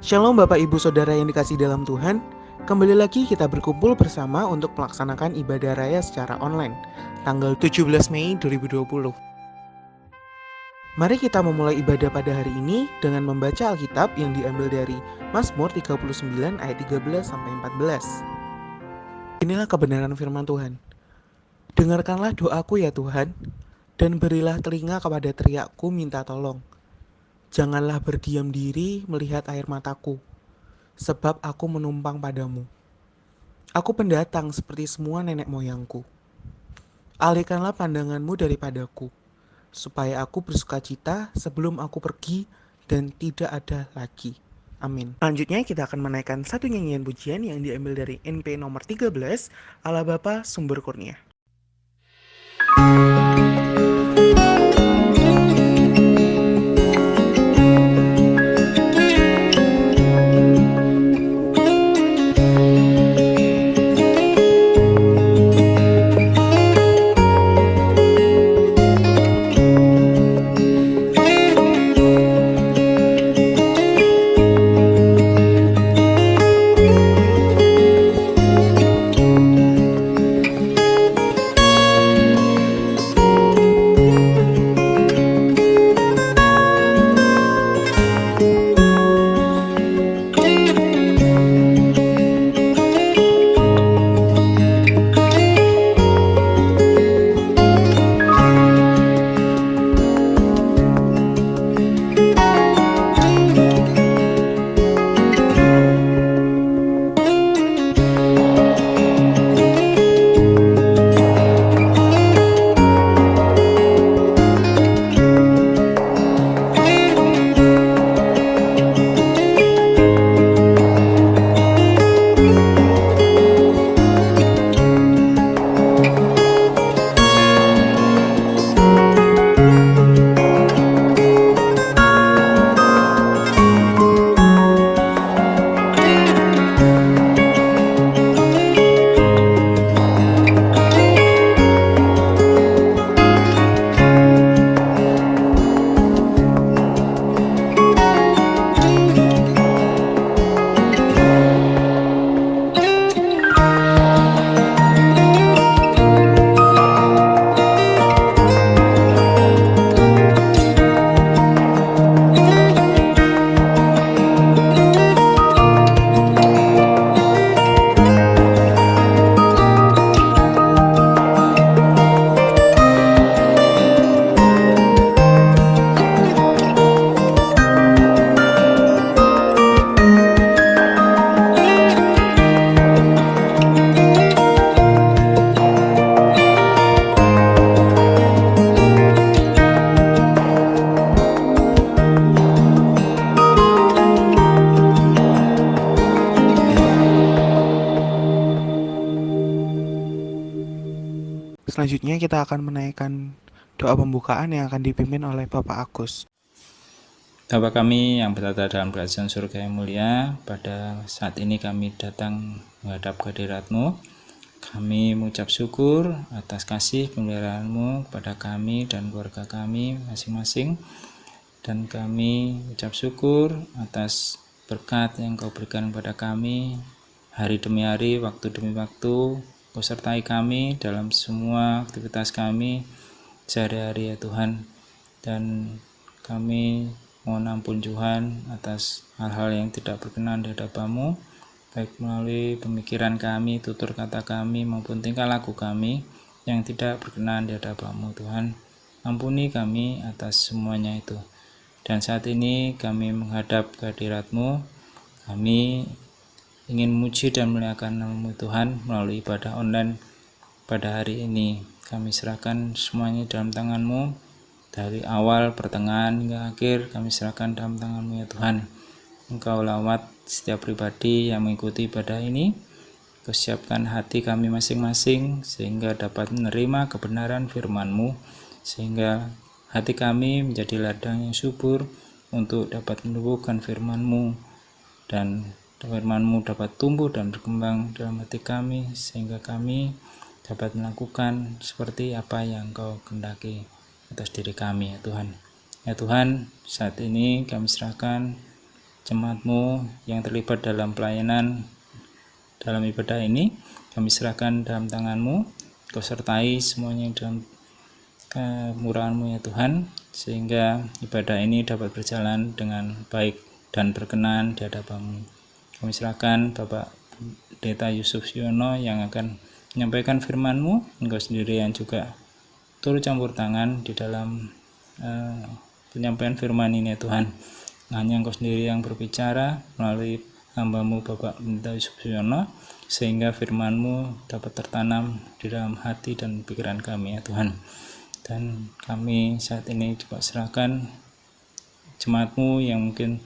Shalom Bapak Ibu Saudara yang dikasihi dalam Tuhan. Kembali lagi kita berkumpul bersama untuk melaksanakan ibadah raya secara online tanggal 17 Mei 2020. Mari kita memulai ibadah pada hari ini dengan membaca Alkitab yang diambil dari Mazmur 39 ayat 13 sampai 14. Inilah kebenaran firman Tuhan. Dengarkanlah doaku ya Tuhan, dan berilah telinga kepada teriakku minta tolong. Janganlah berdiam diri melihat air mataku, sebab aku menumpang padamu. Aku pendatang seperti semua nenek moyangku. Alihkanlah pandanganmu daripadaku, supaya aku bersukacita sebelum aku pergi dan tidak ada lagi. Amin. Selanjutnya kita akan menaikkan satu nyanyian pujian yang diambil dari NP nomor 13, Allah Bapa Sumber Kurnia. Selanjutnya kita akan menaikkan doa pembukaan yang akan dipimpin oleh Bapak Agus. Bapa kami yang berada dalam kerajaan surga yang mulia, pada saat ini kami datang menghadap kehadirat-Mu. Kami mengucap syukur atas kasih pemeliharaan-Mu kepada kami dan keluarga kami masing-masing. Dan kami mengucap syukur atas berkat yang Kau berikan kepada kami hari demi hari, waktu demi waktu. Kau sertai kami dalam semua aktivitas kami sehari-hari ya Tuhan. Dan kami mohon ampun Tuhan atas hal-hal yang tidak berkenan di hadapan-Mu, baik melalui pemikiran kami, tutur kata kami, maupun tingkah laku kami yang tidak berkenan di hadapan-Mu Tuhan. Ampuni kami atas semuanya itu. Dan saat ini kami menghadap kehadirat-Mu, kami ingin memuji dan memuliakan nama-Mu Tuhan melalui ibadah online pada hari ini. Kami serahkan semuanya dalam tangan-Mu, dari awal, pertengahan, hingga akhir kami serahkan dalam tangan-Mu ya Tuhan. Engkau lawat setiap pribadi yang mengikuti ibadah ini. Kau siapkan hati kami masing-masing sehingga dapat menerima kebenaran firman-Mu, sehingga hati kami menjadi ladang yang subur untuk dapat menumbuhkan firman-Mu, dan firman-Mu dapat tumbuh dan berkembang dalam hati kami, sehingga kami dapat melakukan seperti apa yang Kau kehendaki atas diri kami ya Tuhan. Ya Tuhan, saat ini kami serahkan jemaatmu yang terlibat dalam pelayanan dalam ibadah ini. Kami serahkan dalam tangan-Mu. Kau sertai semuanya dalam kemurahan-Mu ya Tuhan, sehingga ibadah ini dapat berjalan dengan baik dan berkenan di hadapan-Mu. Kami serahkan Bapak Pendeta Yusuf Siono yang akan menyampaikan firman-Mu. Engkau sendiri yang juga turut campur tangan di dalam penyampaian firman ini ya Tuhan. Hanya Engkau sendiri yang berbicara melalui hamba-Mu Bapak Pendeta Yusuf Siono, sehingga firman-Mu dapat tertanam di dalam hati dan pikiran kami ya Tuhan. Dan kami saat ini juga serahkan jemaat-Mu yang mungkin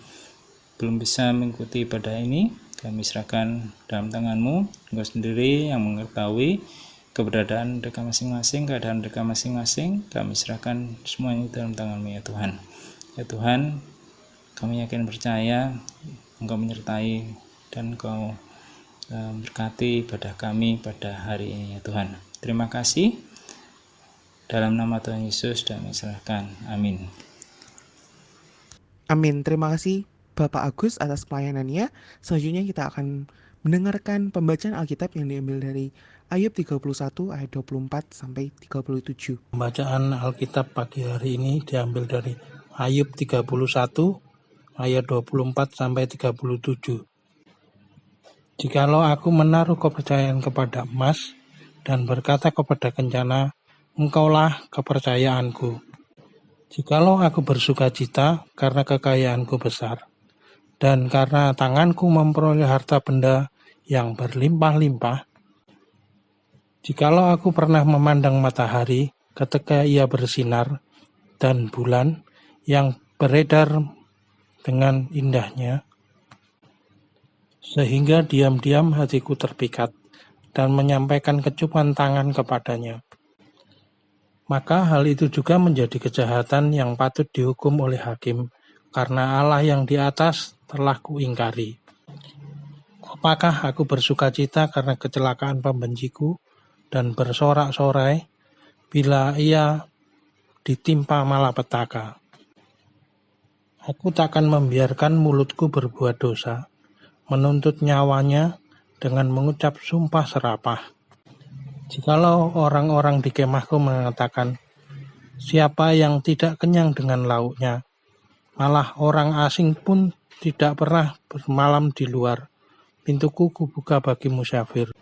belum bisa mengikuti ibadah ini. Kami serahkan dalam tangan-Mu. Engkau sendiri yang mengetahui keberadaan mereka masing-masing, keadaan mereka masing-masing. Kami serahkan semuanya dalam tangan-Mu ya Tuhan. Ya Tuhan, kami yakin percaya Engkau menyertai dan Engkau berkati ibadah kami pada hari ini ya Tuhan. Terima kasih. Dalam nama Tuhan Yesus kami serahkan. Amin. Amin. Terima kasih Bapak Agus atas pelayanannya. Selanjutnya kita akan mendengarkan pembacaan Alkitab yang diambil dari Ayub 31 ayat 24 sampai 37. Pembacaan Alkitab pagi hari ini diambil dari Ayub 31 ayat 24 sampai 37. Jikalau aku menaruh kepercayaan kepada emas dan berkata kepada kencana, Engkaulah kepercayaanku. Jikalau aku bersukacita karena kekayaanku besar, dan karena tanganku memperoleh harta benda yang berlimpah-limpah, jikalau aku pernah memandang matahari ketika ia bersinar, dan bulan yang beredar dengan indahnya, sehingga diam-diam hatiku terpikat dan menyampaikan kecupan tangan kepadanya, maka hal itu juga menjadi kejahatan yang patut dihukum oleh hakim, karena Allah yang di atas telah kuingkari. Apakah aku bersukacita karena kecelakaan pembenciku, dan bersorak-sorai bila ia ditimpa malapetaka? Aku takkan membiarkan mulutku berbuat dosa, menuntut nyawanya dengan mengucap sumpah serapah. Jikalau orang-orang di kemahku mengatakan, siapa yang tidak kenyang dengan lauknya, malah orang asing pun tidak pernah bermalam di luar, pintuku kubuka bagi musafir.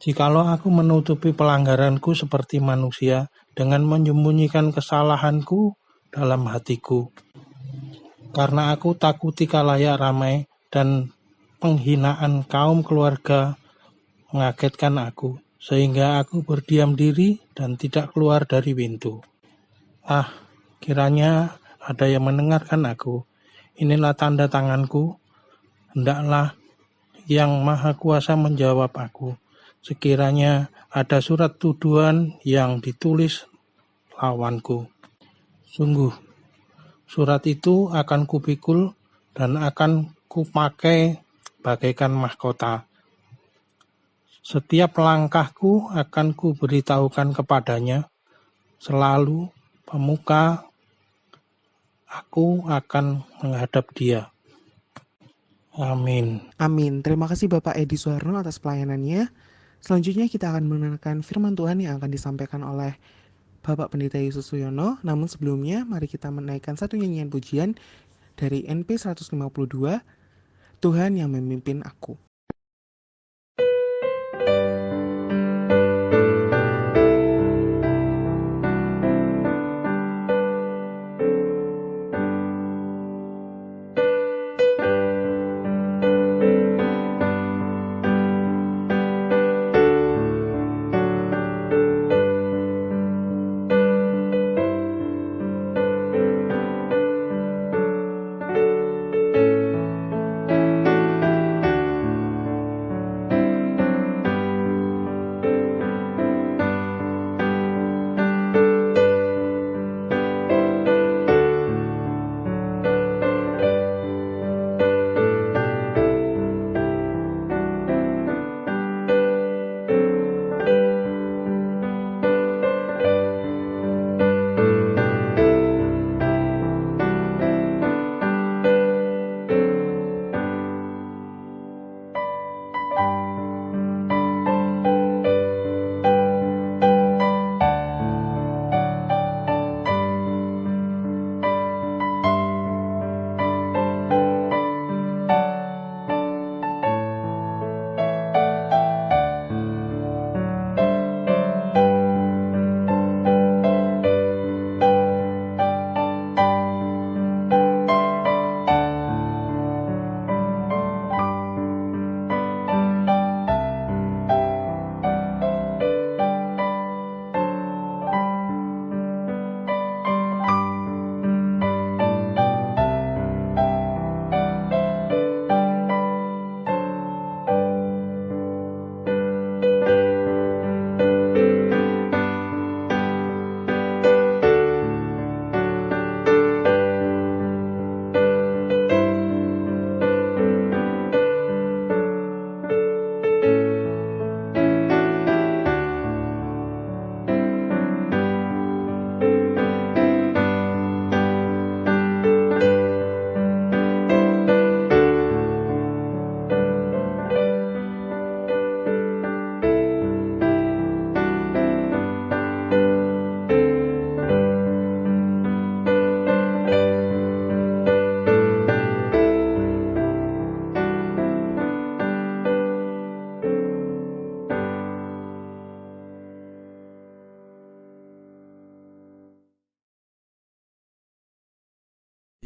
Jikalau aku menutupi pelanggaranku seperti manusia dengan menyembunyikan kesalahanku dalam hatiku, karena aku takuti khalayak ramai dan penghinaan kaum keluarga mengagetkan aku, sehingga aku berdiam diri dan tidak keluar dari pintu. Kiranya ada yang mendengarkan aku. Inilah tanda tanganku. Hendaklah yang Maha Kuasa menjawab aku. Sekiranya ada surat tuduhan yang ditulis lawanku. Sungguh, surat itu akan kupikul dan akan kupakai bagaikan mahkota. Setiap langkahku akan kuberitahukan kepadanya, selalu pemuka aku akan menghadap dia. Amin. Amin. Terima kasih Bapak Edi Suharno atas pelayanannya. Selanjutnya kita akan mendengarkan firman Tuhan yang akan disampaikan oleh Bapak Pendeta Yusuf Suyono. Namun sebelumnya, mari kita menaikkan satu nyanyian pujian dari NP 152, Tuhan yang memimpin aku.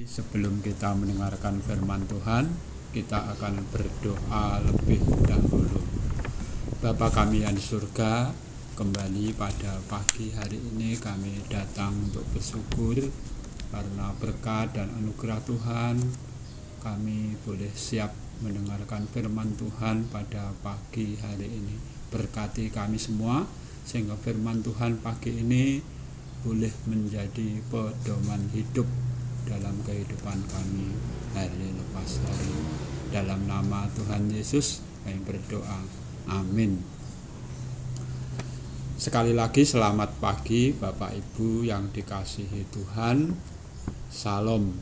Sebelum kita mendengarkan firman Tuhan, kita akan berdoa lebih dahulu. Bapa kami yang di surga, kembali pada pagi hari ini kami datang untuk bersyukur karena berkat dan anugerah Tuhan. Kami boleh siap mendengarkan firman Tuhan pada pagi hari ini. Berkati kami semua sehingga firman Tuhan pagi ini boleh menjadi pedoman hidup dalam kehidupan kami hari lepas hari. Dalam nama Tuhan Yesus kami berdoa, amin. Sekali lagi selamat pagi Bapak Ibu yang dikasihi Tuhan. Salam.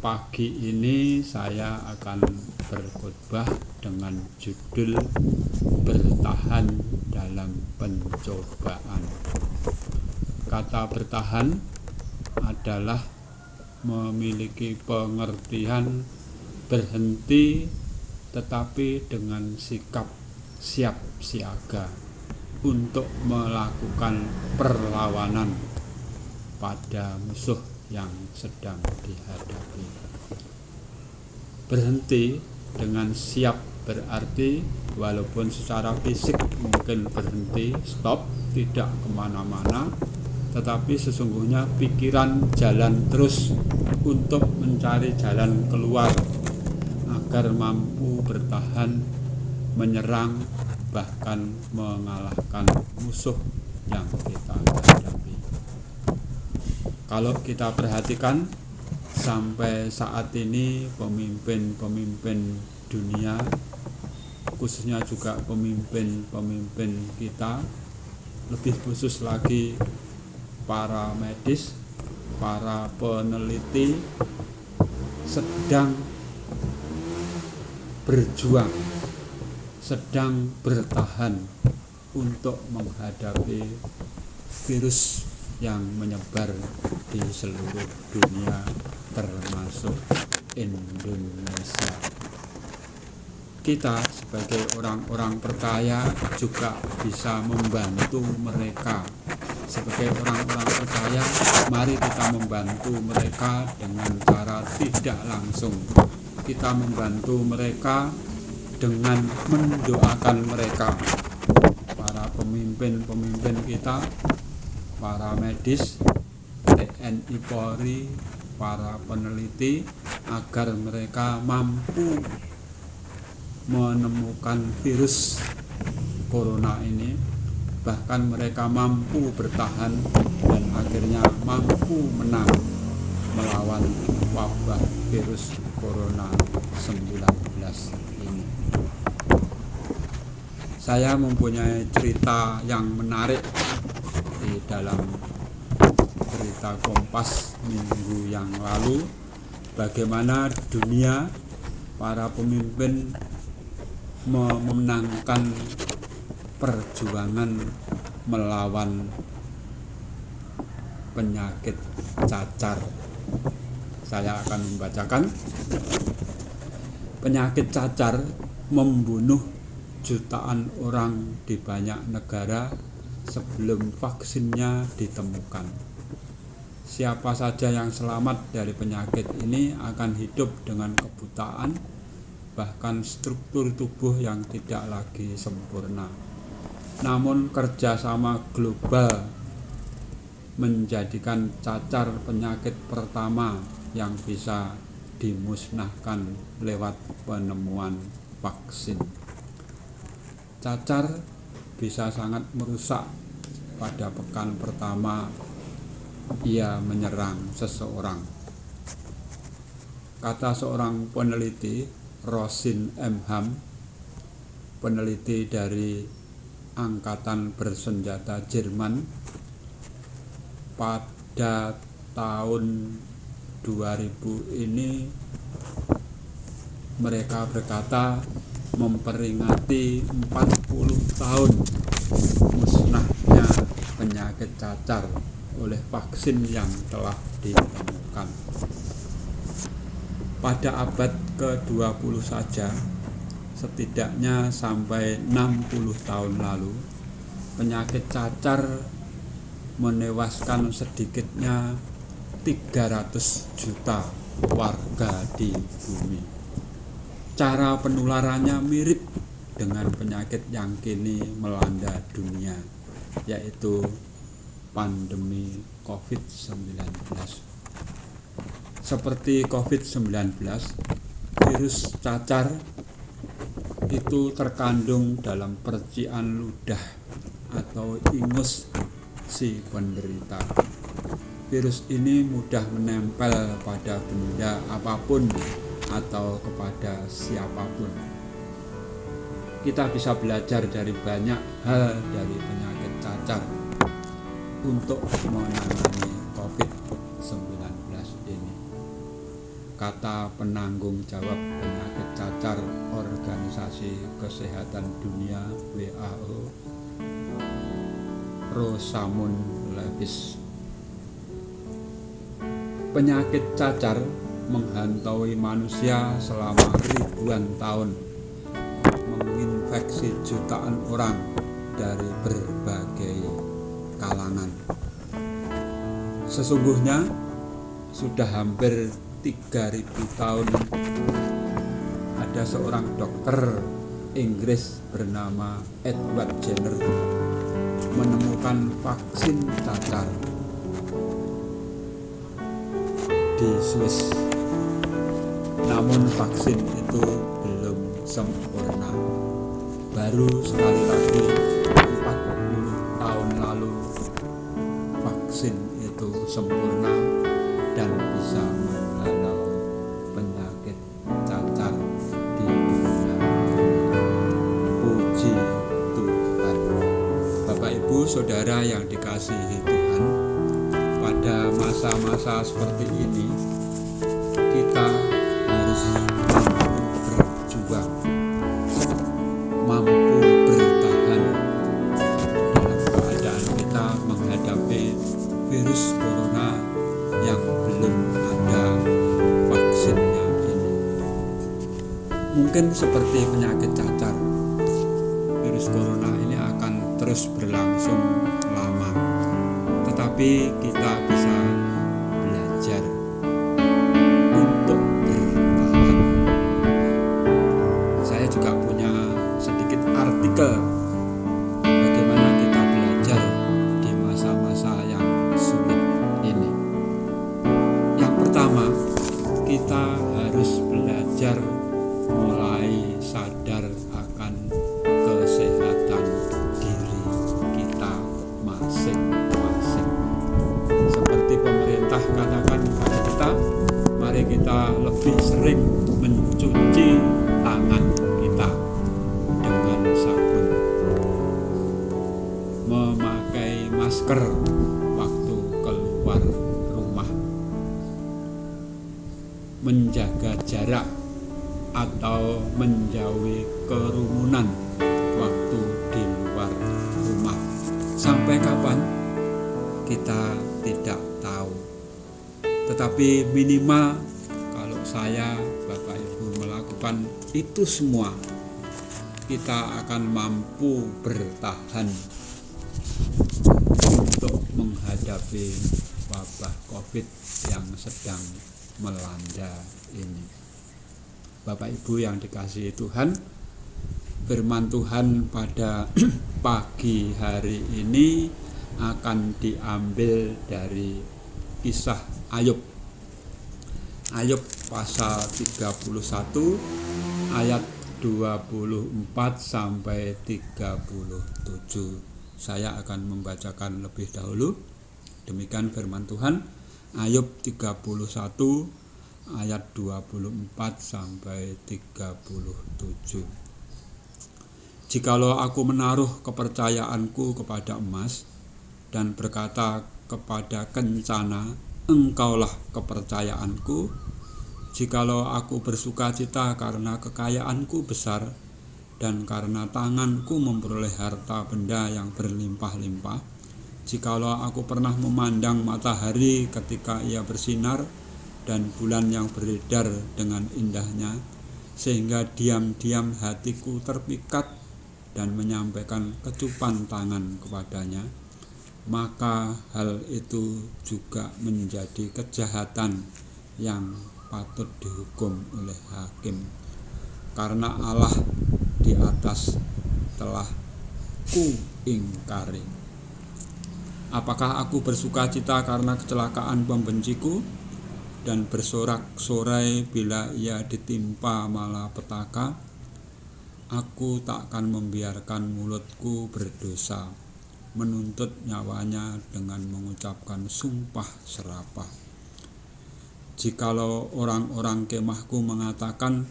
Pagi ini saya akan berkhotbah dengan judul bertahan dalam pencobaan. Kata bertahan adalah memiliki pengertian berhenti tetapi dengan sikap siap siaga untuk melakukan perlawanan pada musuh yang sedang dihadapi. Berhenti dengan siap berarti walaupun secara fisik mungkin berhenti, stop, tidak kemana-mana, tetapi sesungguhnya pikiran jalan terus untuk mencari jalan keluar agar mampu bertahan, menyerang, bahkan mengalahkan musuh yang kita hadapi. Kalau kita perhatikan sampai saat ini pemimpin-pemimpin dunia, khususnya juga pemimpin-pemimpin kita, lebih khusus lagi para medis, para peneliti sedang berjuang, sedang bertahan untuk menghadapi virus yang menyebar di seluruh dunia termasuk Indonesia. Kita sebagai orang-orang percaya juga bisa membantu mereka. Sebagai orang-orang percaya, mari kita membantu mereka dengan cara tidak langsung. Kita membantu mereka dengan mendoakan mereka. Para pemimpin-pemimpin kita, para medis, TNI Polri, para peneliti, agar mereka mampu menemukan virus corona ini, bahkan mereka mampu bertahan dan akhirnya mampu menang melawan wabah virus corona 19 ini. Saya mempunyai cerita yang menarik di dalam berita Kompas minggu yang lalu, bagaimana dunia, para pemimpin memenangkan perjuangan melawan penyakit cacar. Saya akan membacakan. Penyakit cacar membunuh jutaan orang di banyak negara sebelum vaksinnya ditemukan. Siapa saja yang selamat dari penyakit ini akan hidup dengan kebutaan, bahkan struktur tubuh yang tidak lagi sempurna. Namun kerjasama global menjadikan cacar penyakit pertama yang bisa dimusnahkan lewat penemuan vaksin. Cacar bisa sangat merusak pada pekan pertama ia menyerang seseorang. Kata seorang peneliti, Rosin M. Ham, peneliti dari Angkatan Bersenjata Jerman, pada tahun 2000 ini mereka berkata memperingati 40 tahun musnahnya penyakit cacar oleh vaksin yang telah ditemukan. Pada abad ke-20 saja, setidaknya sampai 60 tahun lalu, penyakit cacar menewaskan sedikitnya 300 juta warga di bumi. Cara penularannya mirip dengan penyakit yang kini melanda dunia, yaitu pandemi COVID-19. Seperti COVID-19, virus cacar itu terkandung dalam percikan ludah atau ingus si penderita. Virus ini mudah menempel pada benda apapun atau kepada siapapun. Kita bisa belajar dari banyak hal dari penyakit cacar untuk menangani COVID-19 ini. Kata penanggung jawab penyakit cacar Organisasi Kesehatan Dunia WHO, Rosamund Lewis, penyakit cacar menghantui manusia selama ribuan tahun, menginfeksi jutaan orang dari berbagai kalangan. Sesungguhnya sudah hampir 3000 tahun ada seorang dokter Inggris bernama Edward Jenner menemukan vaksin cacar di Swiss. Namun vaksin itu belum sempurna. Baru sekali lagi 40 tahun lalu vaksin itu sempurna dan bisa menghalau penyakit cacar di dunia. Puji Tuhan. Bapak Ibu Saudara yang dikasihi Tuhan, pada masa-masa seperti ini kita harus berjuang, mampu bertahan dalam keadaan kita menghadapi virus corona yang belum ada vaksinnya ini. Mungkin seperti penyakit cacar, virus corona ini akan terus berlangsung lama, tetapi kita bisa belajar untuk bertahan. Saya juga punya sedikit artikel bagaimana kita belajar di masa-masa yang sulit ini. Yang pertama, kita harus belajar mulai sadar akan kesehatan diri kita masing-masing. Seperti pemerintah katakan kepada kita, mari kita lebih sering mencuci tangan kita dengan sabun, memakai masker waktu keluar rumah, menjaga jarak atau menjauhi kerumunan waktu di luar rumah. Sampai kapan? Kita tidak tahu. Tetapi minimal kalau saya, Bapak Ibu melakukan itu semua, kita akan mampu bertahan untuk menghadapi wabah COVID yang sedang melanda ini. Bapak Ibu yang dikasihi Tuhan, firman Tuhan pada pagi hari ini akan diambil dari kisah Ayub. Ayub pasal 31 ayat 24 sampai 37. Saya akan membacakan lebih dahulu. Demikian firman Tuhan, Ayub 31 ayat 24 sampai 37. Jikalau aku menaruh kepercayaanku kepada emas dan berkata kepada kencana, engkaulah kepercayaanku. Jikalau aku bersukacita karena kekayaanku besar dan karena tanganku memperoleh harta benda yang berlimpah-limpah, jikalau aku pernah memandang matahari ketika ia bersinar dan bulan yang beredar dengan indahnya, sehingga diam-diam hatiku terpikat dan menyampaikan kecupan tangan kepadanya, maka hal itu juga menjadi kejahatan yang patut dihukum oleh hakim, karena Allah di atas telah kuingkari. Apakah aku bersuka cita karena kecelakaan pembenciku, dan bersorak-sorai bila ia ditimpa malapetaka? Aku takkan membiarkan mulutku berdosa, menuntut nyawanya dengan mengucapkan sumpah serapah. Jikalau orang-orang kemahku mengatakan,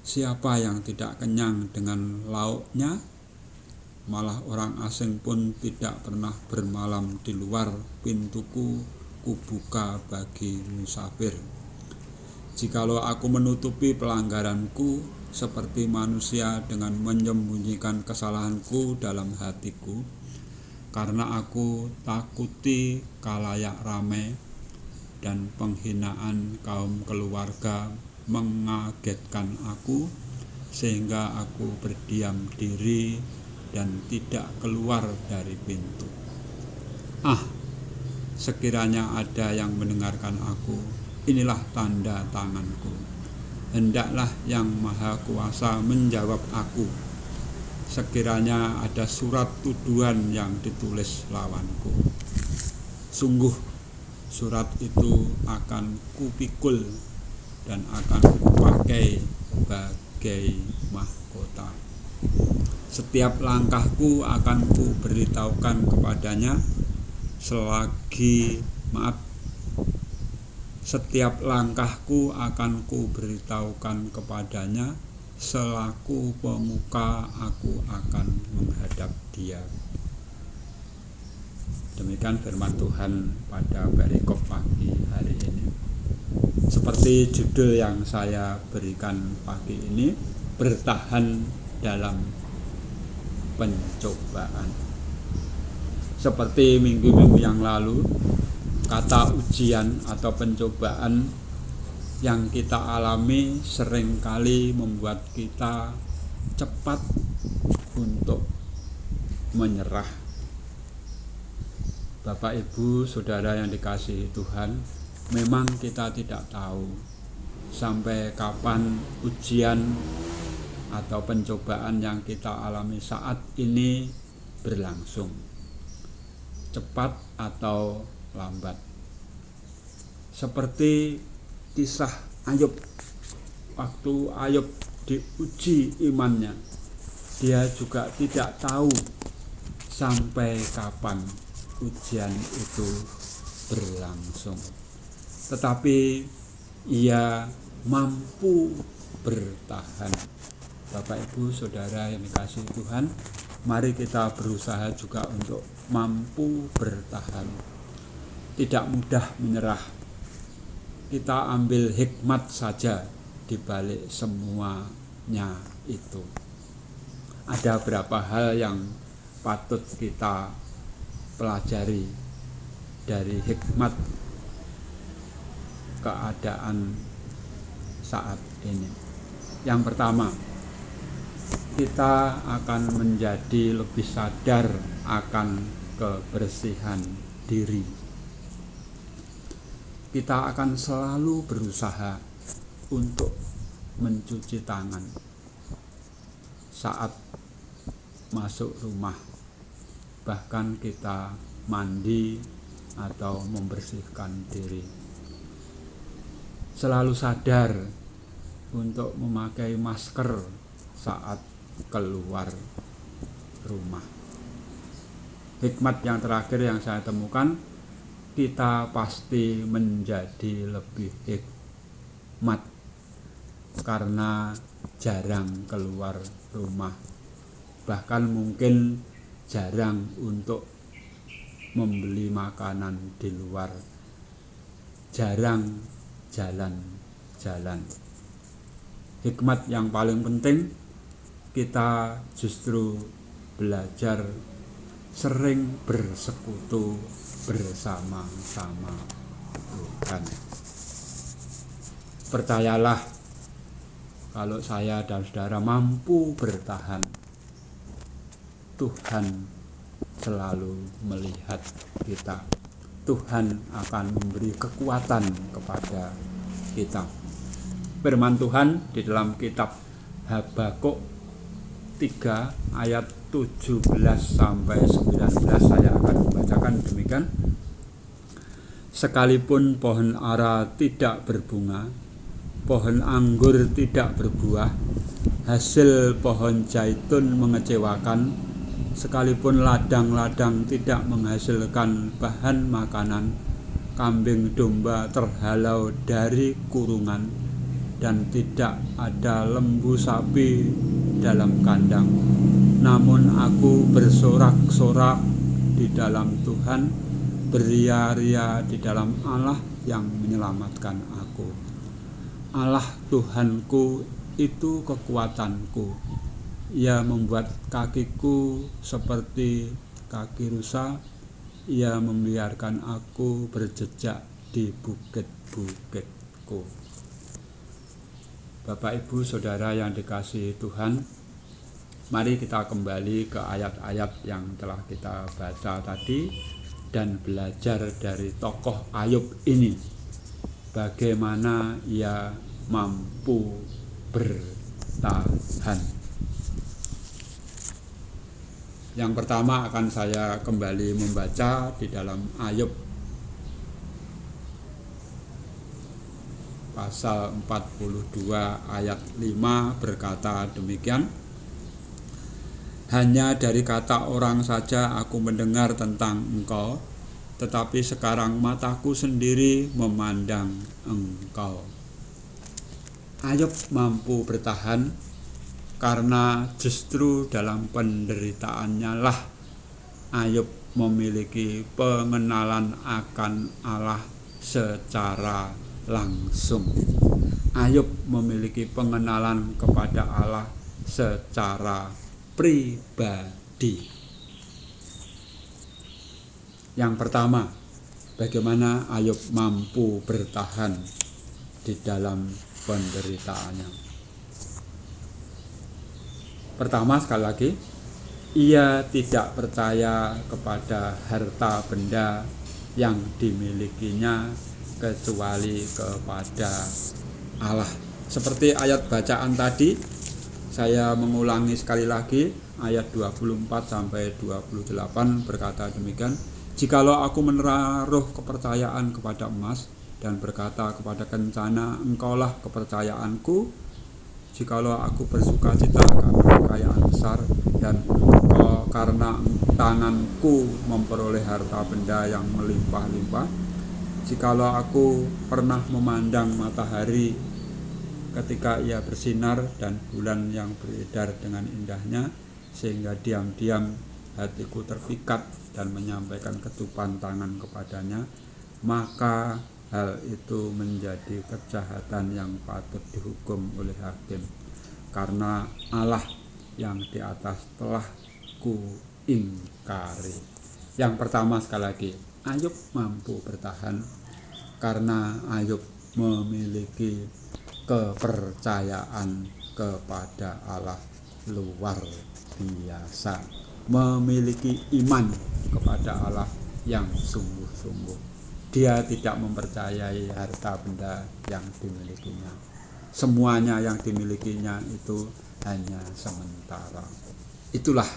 siapa yang tidak kenyang dengan lauknya? Malah orang asing pun tidak pernah bermalam di luar pintuku, kubuka bagi musafir. Jikalau aku menutupi pelanggaranku seperti manusia dengan menyembunyikan kesalahanku dalam hatiku, karena aku takuti kalayak ramai dan penghinaan kaum keluarga mengagetkan aku, sehingga aku berdiam diri dan tidak keluar dari pintu. Sekiranya ada yang mendengarkan aku, inilah tanda tanganku. Hendaklah Yang Maha Kuasa menjawab aku, sekiranya ada surat tuduhan yang ditulis lawanku. Sungguh surat itu akan kupikul dan akan kupakai sebagai mahkota. Setiap langkahku akan kuberitahukan kepadanya Setiap langkahku akan kuberitahukan kepadanya, selaku pemuka aku akan menghadap dia. Demikian firman Tuhan pada perikop pagi hari ini. Seperti judul yang saya berikan pagi ini, bertahan dalam pencobaan. Seperti minggu-minggu yang lalu, kata ujian atau pencobaan yang kita alami seringkali membuat kita cepat untuk menyerah. Bapak, Ibu, Saudara yang dikasihi Tuhan, memang kita tidak tahu sampai kapan ujian atau pencobaan yang kita alami saat ini berlangsung, cepat atau lambat. Seperti kisah Ayub, waktu Ayub diuji imannya, dia juga tidak tahu sampai kapan ujian itu berlangsung, tetapi ia mampu bertahan. Bapak, Ibu, Saudara yang dikasihi Tuhan, mari kita berusaha juga untuk mampu bertahan. Tidak mudah menyerah. Kita ambil hikmat saja di balik semuanya itu. Ada beberapa hal yang patut kita pelajari dari hikmat keadaan saat ini. Yang pertama, kita akan menjadi lebih sadar akan kebersihan diri. Kita akan selalu berusaha untuk mencuci tangan saat masuk rumah, bahkan kita mandi atau membersihkan diri. Selalu sadar untuk memakai masker saat keluar rumah. Hikmat yang terakhir yang saya temukan, kita pasti menjadi lebih hikmat karena jarang keluar rumah, bahkan mungkin jarang untuk membeli makanan di luar, jarang jalan-jalan. Hikmat yang paling penting, kita justru belajar sering bersekutu bersama-sama Tuhan. Percayalah, kalau saya dan saudara mampu bertahan, Tuhan selalu melihat kita. Tuhan akan memberi kekuatan kepada kita. Firman Tuhan di dalam kitab Habakuk 3 ayat 17 sampai 19 saya akan membacakan demikian. Sekalipun pohon ara tidak berbunga, pohon anggur tidak berbuah, hasil pohon zaitun mengecewakan, sekalipun ladang-ladang tidak menghasilkan bahan makanan, kambing domba terhalau dari kurungan, dan tidak ada lembu sapi dalam kandang. Namun aku bersorak-sorak di dalam Tuhan, beria-ria di dalam Allah yang menyelamatkan aku. Allah Tuhanku itu kekuatanku. Ia membuat kakiku seperti kaki rusa. Ia membiarkan aku berjejak di bukit-bukitku. Bapak, Ibu, Saudara yang dikasihi Tuhan, mari kita kembali ke ayat-ayat yang telah kita baca tadi dan belajar dari tokoh Ayub ini, bagaimana ia mampu bertahan. Yang pertama akan saya kembali membaca di dalam Ayub pasal 42 ayat 5 berkata demikian. Hanya dari kata orang saja aku mendengar tentang engkau, tetapi sekarang mataku sendiri memandang engkau. Ayub mampu bertahan karena justru dalam penderitaannya lah Ayub memiliki pengenalan akan Allah secara langsung. Ayub memiliki pengenalan kepada Allah secara pribadi. Yang pertama, bagaimana Ayub mampu bertahan di dalam penderitaannya. Pertama, sekali lagi, ia tidak percaya kepada harta benda yang dimilikinya kecuali kepada Allah. Seperti ayat bacaan tadi, saya mengulangi sekali lagi ayat 24 sampai 28 berkata demikian. Jikalau aku menaruh kepercayaan kepada emas dan berkata kepada kencana, engkaulah kepercayaanku, jikalau aku bersukacita karena kekayaan besar dan engkau karena tanganku memperoleh harta benda yang melimpah-limpah, jikalau aku pernah memandang matahari ketika ia bersinar dan bulan yang beredar dengan indahnya, sehingga diam-diam hatiku terpikat dan menyampaikan ketupan tangan kepadanya, maka hal itu menjadi kejahatan yang patut dihukum oleh hakim, karena Allah yang di atas telah kuingkari. Yang pertama, sekali lagi, Ayub mampu bertahan karena Ayub memiliki kepercayaan kepada Allah luar biasa, memiliki iman kepada Allah yang sungguh-sungguh. Dia tidak mempercayai harta benda yang dimilikinya. Semuanya yang dimilikinya itu hanya sementara. Itulah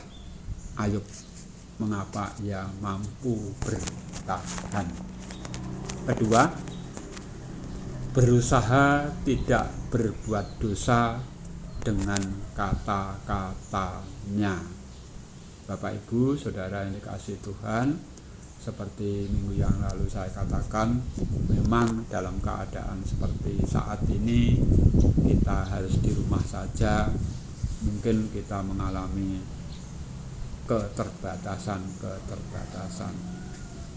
Ayub, mengapa ia mampu bertahan. Kedua, berusaha tidak berbuat dosa dengan kata-katanya. Bapak, Ibu, Saudara yang dikasihi Tuhan, seperti minggu yang lalu saya katakan, memang dalam keadaan seperti saat ini kita harus di rumah saja. Mungkin kita mengalami keterbatasan.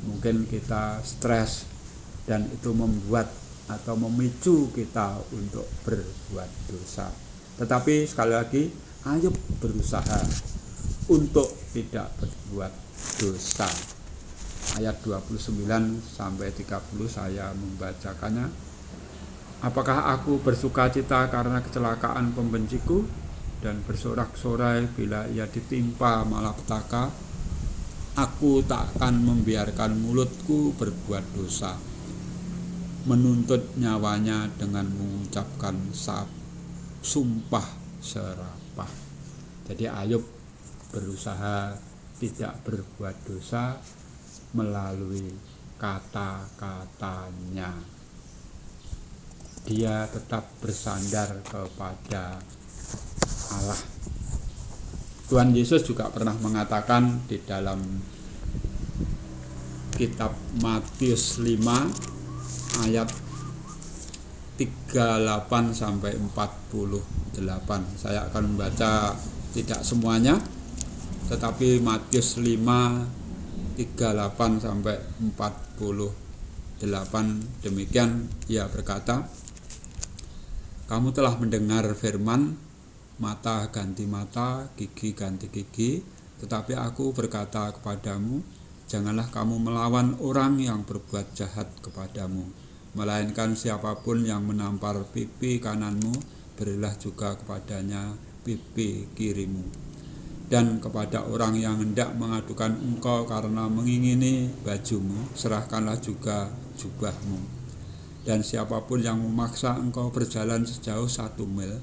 Mungkin kita stres dan itu membuat atau memicu kita untuk berbuat dosa. Tetapi sekali lagi, Ayub berusaha untuk tidak berbuat dosa. Ayat 29 sampai 30 saya membacakannya. Apakah aku bersukacita karena kecelakaan pembenciku dan bersorak-sorai bila ia ditimpa malapetaka? Aku tak akan membiarkan mulutku berbuat dosa, menuntut nyawanya dengan mengucapkan sumpah serapah. Jadi Ayub berusaha tidak berbuat dosa melalui kata-katanya. Dia tetap bersandar kepada Allah. Tuhan Yesus juga pernah mengatakan di dalam kitab Matius 5 ayat 38 sampai 48. Saya akan membaca tidak semuanya, tetapi Matius 5 38 sampai 48 demikian ia berkata, kamu telah mendengar firman, mata ganti mata, gigi ganti gigi, tetapi aku berkata kepadamu, janganlah kamu melawan orang yang berbuat jahat kepadamu, melainkan siapapun yang menampar pipi kananmu, berilah juga kepadanya pipi kirimu. Dan kepada orang yang hendak mengadukan engkau karena mengingini bajumu, serahkanlah juga jubahmu. Dan siapapun yang memaksa engkau berjalan sejauh 1 mil,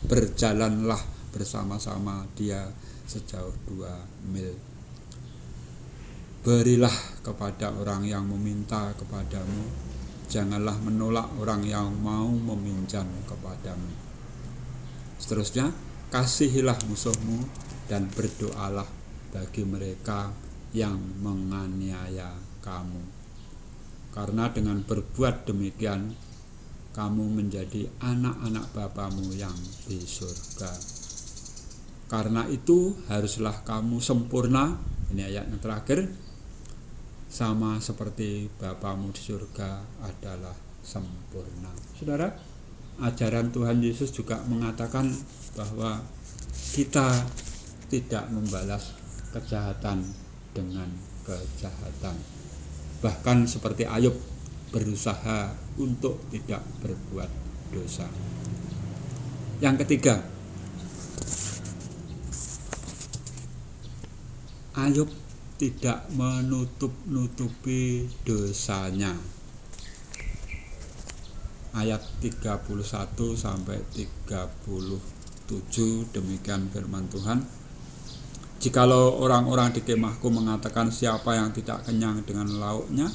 berjalanlah bersama-sama dia sejauh 2 mil. Berilah kepada orang yang meminta kepadamu, janganlah menolak orang yang mau meminjam kepadamu. Seterusnya, kasihilah musuhmu dan berdoalah bagi mereka yang menganiaya kamu. Karena dengan berbuat demikian, kamu menjadi anak-anak Bapamu yang di surga. Karena itu haruslah kamu sempurna, ini ayat yang terakhir, sama seperti Bapamu di surga adalah sempurna. Saudara, ajaran Tuhan Yesus juga mengatakan bahwa kita tidak membalas kejahatan dengan kejahatan. Bahkan seperti Ayub berusaha untuk tidak berbuat dosa. Yang ketiga, Ayub tidak menutup-nutupi dosanya. Ayat 31 sampai 37 demikian firman Tuhan. Jikalau orang-orang di kemahku mengatakan siapa yang tidak kenyang dengan lauknya,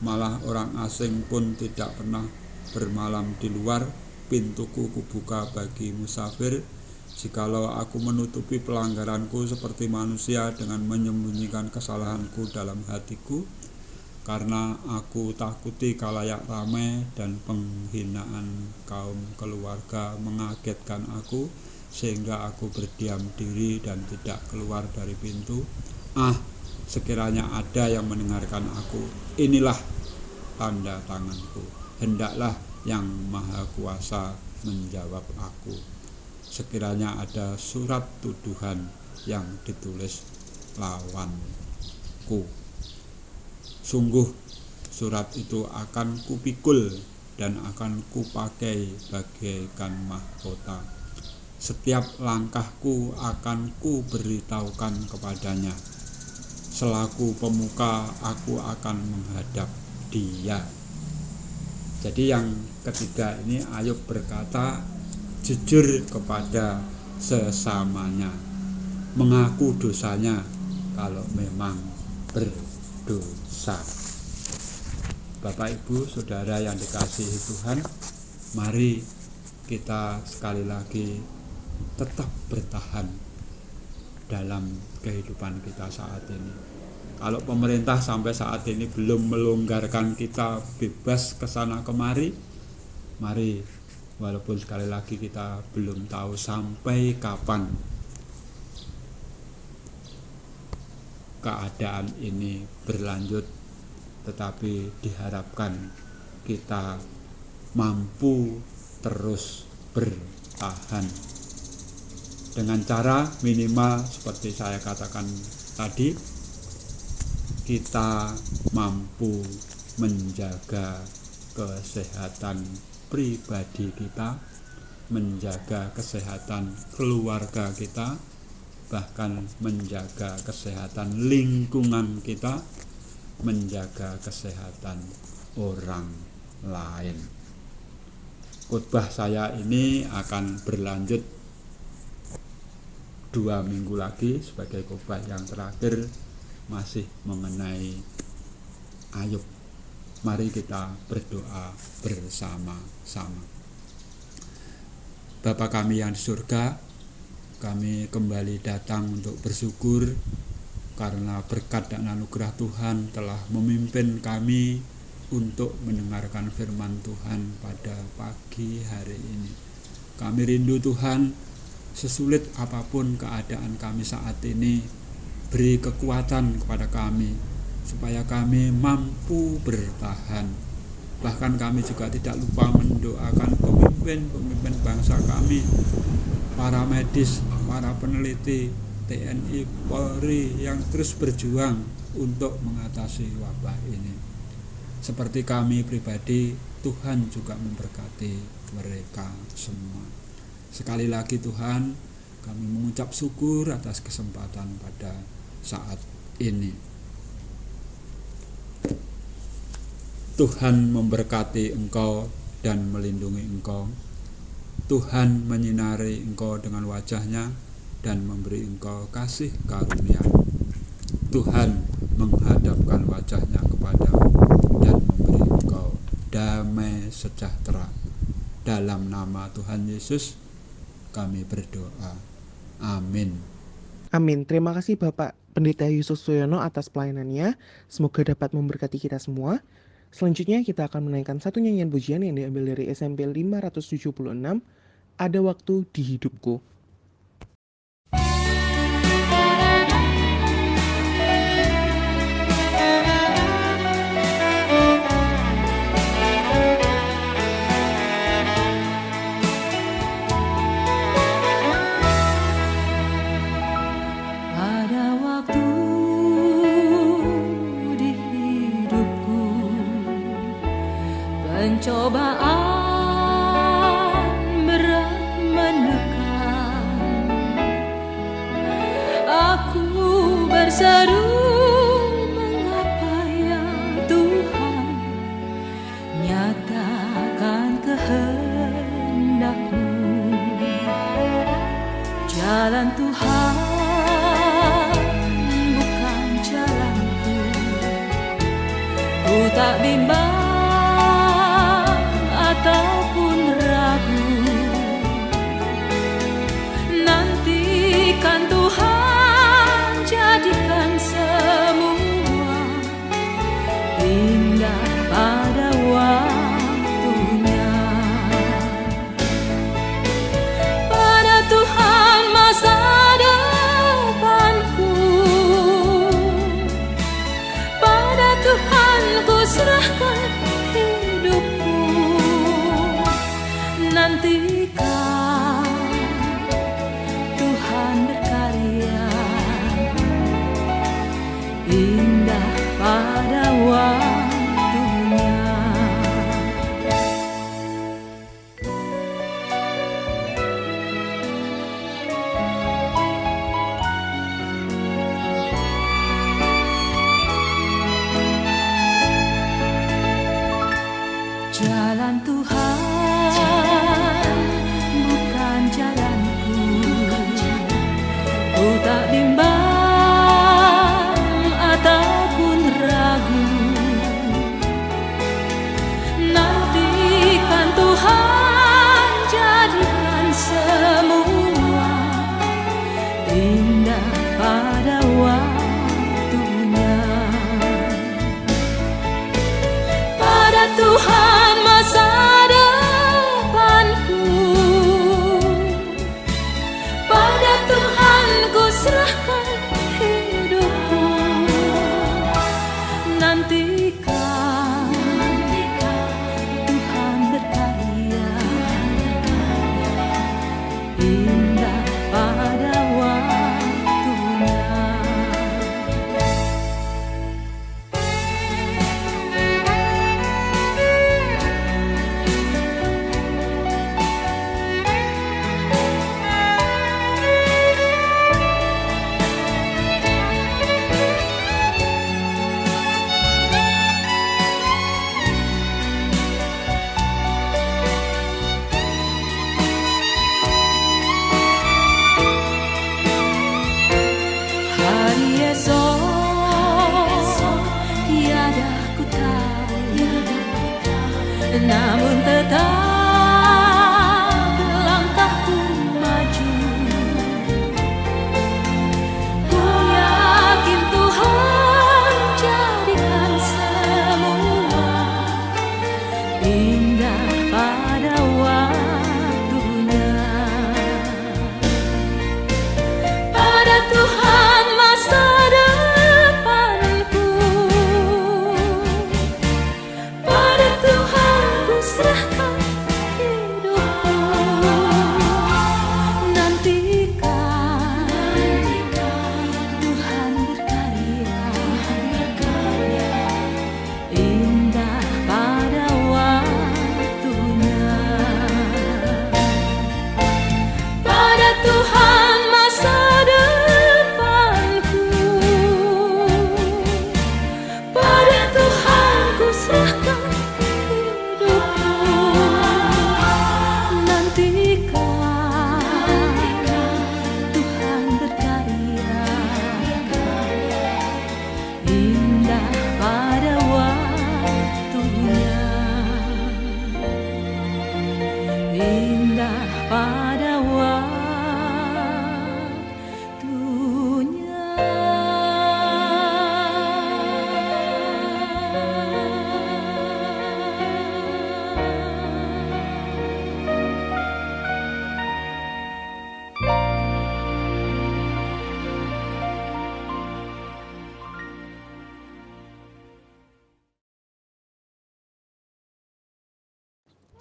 malah orang asing pun tidak pernah bermalam di luar, pintuku kubuka bagi musafir. Jikalau aku menutupi pelanggaranku seperti manusia dengan menyembunyikan kesalahanku dalam hatiku, karena aku takuti kalayak ramai dan penghinaan kaum keluarga mengagetkan aku, sehingga aku berdiam diri dan tidak keluar dari pintu. Sekiranya ada yang mendengarkan aku, inilah tanda tanganku. Hendaklah yang Maha Kuasa menjawab aku. Sekiranya ada surat tuduhan yang ditulis lawanku, sungguh surat itu akan kupikul dan akan kupakai bagaikan mahkota. Setiap langkahku akan kuberitahukan kepadanya. Selaku pemuka aku akan menghadap dia. Jadi yang ketiga ini Ayub berkata jujur kepada sesamanya, mengaku dosanya kalau memang berdosa. Bapak Ibu Saudara yang dikasihi Tuhan, mari kita sekali lagi tetap bertahan dalam kehidupan kita saat ini. Kalau pemerintah sampai saat ini belum melonggarkan kita bebas kesana kemari, mari walaupun sekali lagi kita belum tahu sampai kapan keadaan ini berlanjut, tetapi diharapkan kita mampu terus bertahan dengan cara minimal seperti saya katakan tadi, kita mampu menjaga kesehatan pribadi kita, menjaga kesehatan keluarga kita, bahkan menjaga kesehatan lingkungan kita, menjaga kesehatan orang lain. Khotbah saya ini akan berlanjut 2 minggu lagi sebagai khotbah yang terakhir, masih mengenai Ayub. Mari kita berdoa bersama-sama. Bapa kami yang di surga, kami kembali datang untuk bersyukur karena berkat dan anugerah Tuhan telah memimpin kami untuk mendengarkan firman Tuhan pada pagi hari ini. Kami rindu Tuhan, sesulit apapun keadaan kami saat ini, beri kekuatan kepada kami supaya kami mampu bertahan. Bahkan kami juga tidak lupa mendoakan pemimpin bangsa kami, para medis, para peneliti, TNI, Polri yang terus berjuang untuk mengatasi wabah ini. Seperti kami pribadi, Tuhan juga memberkati mereka semua. Sekali lagi Tuhan, kami mengucap syukur atas kesempatan pada saat ini. Tuhan memberkati engkau dan melindungi engkau. Tuhan menyinari engkau dengan wajah-Nya dan memberi engkau kasih karunia. Tuhan menghadapkan wajah-Nya kepadamu dan memberi engkau damai sejahtera. Dalam nama Tuhan Yesus kami berdoa. Amin. Amin. Terima kasih Bapak Pendeta Yusuf Suyono atas pelayanannya. Semoga dapat memberkati kita semua. Selanjutnya kita akan menaikkan satu nyanyian pujian yang diambil dari SMP 576, Ada Waktu di Hidupku. Pencobaan berat menekan, aku berseru, mengapa ya Tuhan, nyatakan kehendak-Mu. Jalan Tuhan bukan jalanku, ku tak bimbang ataupun ragu. Nantikan Tuhan, jadikan semua indah pada waktunya. Pada Tuhan masa depanku, pada Tuhan ku serahkan hidupku. Nantikan Tuhan berkarya indah pada waktunya. Jalan Tuhan bukan jalanku, ku tak bimbang ataupun ragu. Nantikan Tuhan, jadikan semua indah pada waktunya. Pada Tuhan masa depanku, pada Tuhan ku serahkan hidupku. Nantikan Tuhan berkarya indah pada waktunya.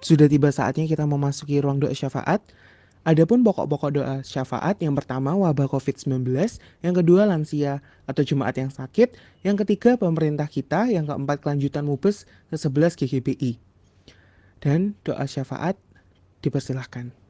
Sudah tiba saatnya kita memasuki ruang doa syafaat. Adapun pokok-pokok doa syafaat, yang pertama wabah COVID-19, yang kedua lansia atau jemaat yang sakit, yang ketiga pemerintah kita, yang keempat kelanjutan Mubes ke-11 GGBI. Dan doa syafaat dipersilahkan.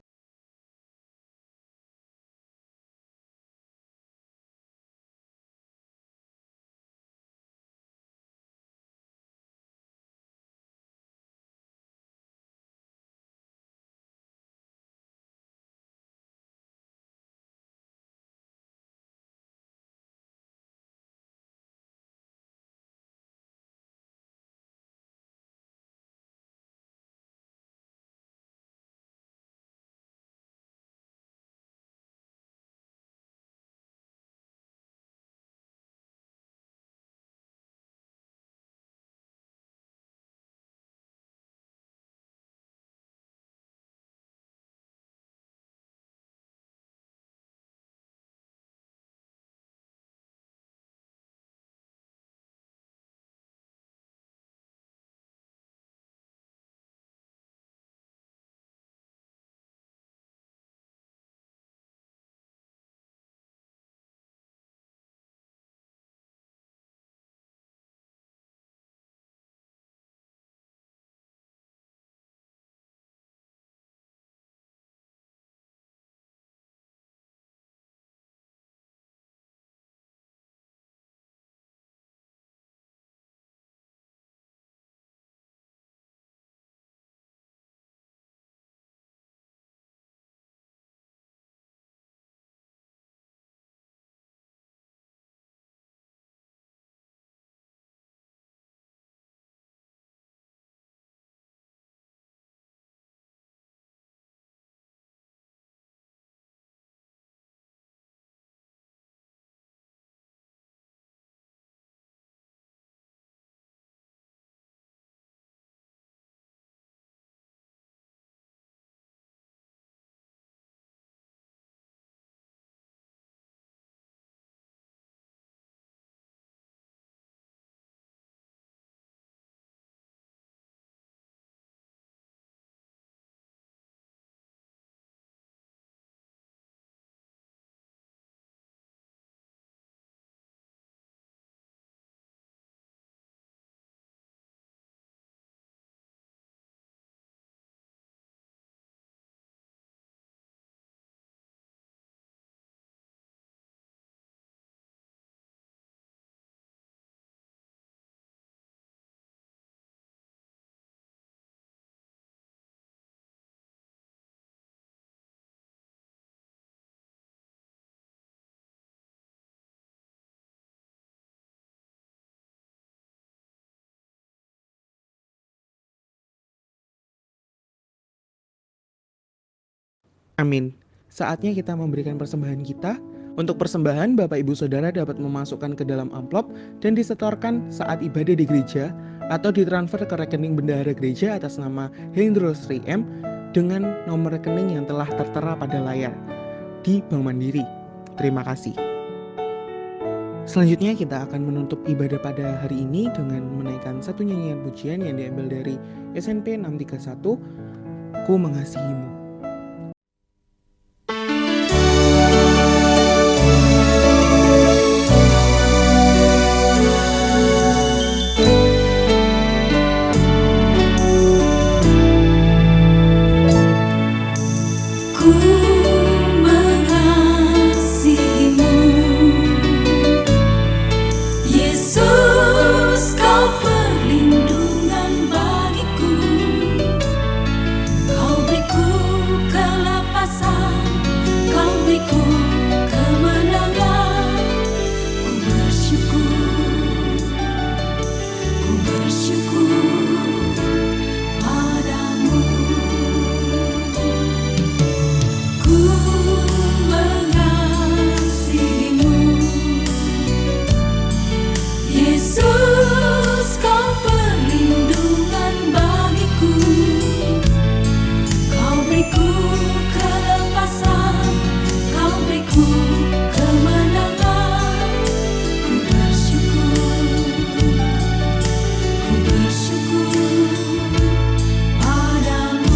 Amin. Saatnya kita memberikan persembahan kita. Untuk persembahan, Bapak Ibu Saudara dapat memasukkan ke dalam amplop dan disetorkan saat ibadah di gereja atau ditransfer ke rekening bendahara gereja atas nama Hendro Sri M dengan nomor rekening yang telah tertera pada layar di Bank Mandiri. Terima kasih. Selanjutnya kita akan menutup ibadah pada hari ini dengan menaikkan satu nyanyian pujian yang diambil dari SNP 631, Ku Mengasihimu. Padamu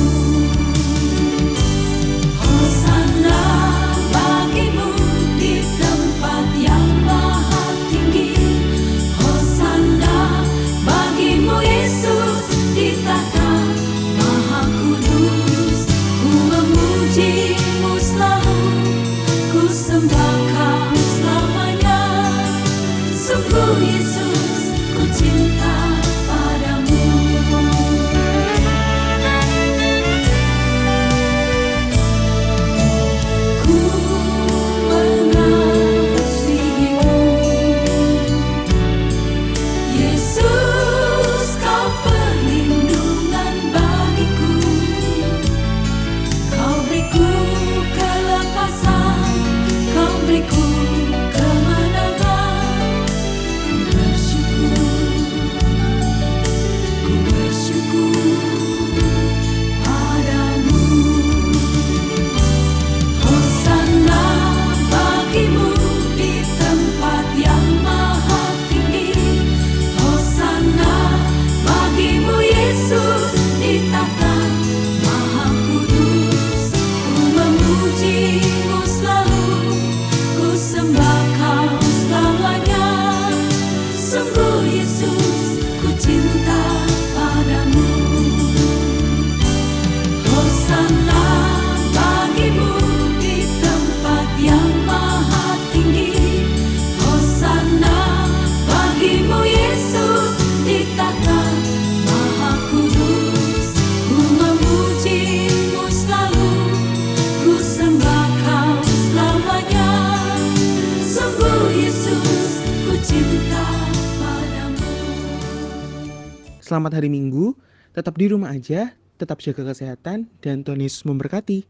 Selamat hari Minggu, tetap di rumah aja, tetap jaga kesehatan, dan Tuhan Yesus memberkati.